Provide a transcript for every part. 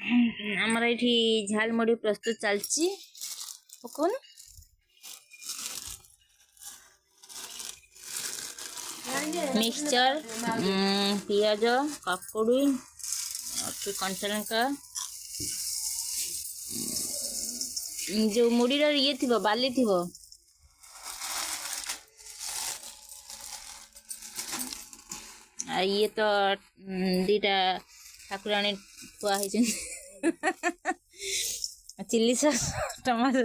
आमर ये झाल मुड़ी प्रस्तुत चलची पकन मिक्सचर पियाज काकुड़ी कंचा लंका जो मुड़ी ये थी बाली थी ये तो दीटा ठाकुराणी थुआ चिल्ली सॉस टमाटो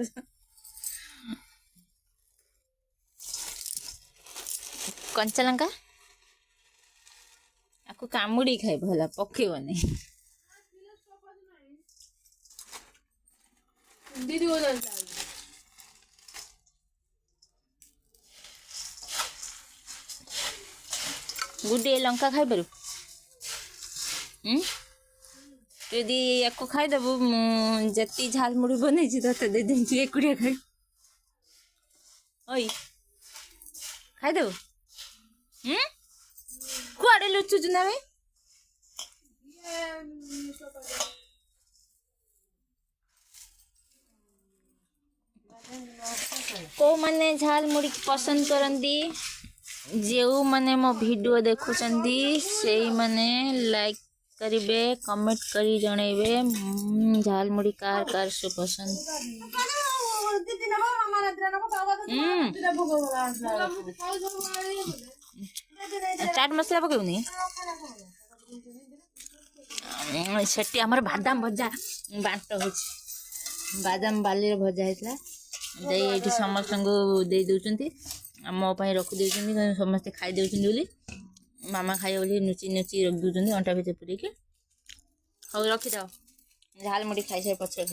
कंचा लंका आपको कामुड़ी खाए भला पकेबनी गुडे लंका खाई पारू यदि आपको खाईदेबू जी झाल मुड़ी बन ते दे देती एकुड़िया खाई ओई खाईदेबू कुआड़े लुचुच ना भाई को माने झाल मुड़ी पसंद करंदी जो माने मो वीडियो देखुचंदी से माने लाइक करिवे कमेंट करी जणेबे झाल मुड़ी कार कार से पसंद चाट मसला पकेबनी सेठी हमर बादाम भजा बांट हो बादाम बाली भजा होता ये समस्त दे दौरान मो रखी दे समस्ते खाई दे मामा खाए बोली नुची नुची रख दूसरी अंटा भितर पूरेक हाँ रखीद झाल मुड़ी खाई सारे पचर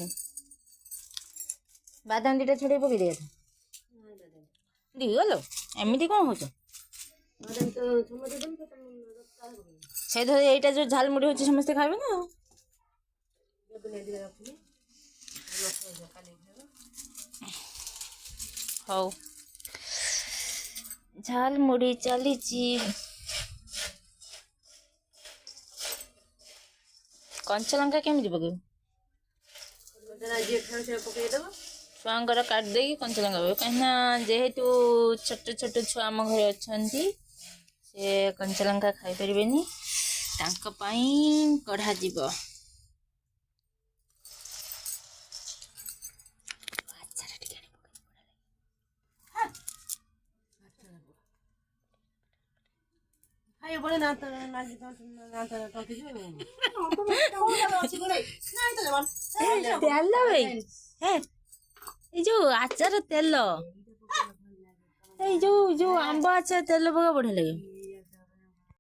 बादाम दीटा छड़े पकई दे गल एमती कौन हो यहीटा जो झाल मुड़ी हो समस्ते खाए ना हौ झाल मुड़ी चली कंचा लंका केमी पके छुआर काट दे कंचा लंका कहीं जेहेतु छोट छोट छुआ आम घर अच्छा से कंचा लंका खाई पारे कढ़ा जीव तेल भाई जो आचार तेल जो आंब आचार तेल पका बढ़िया लगे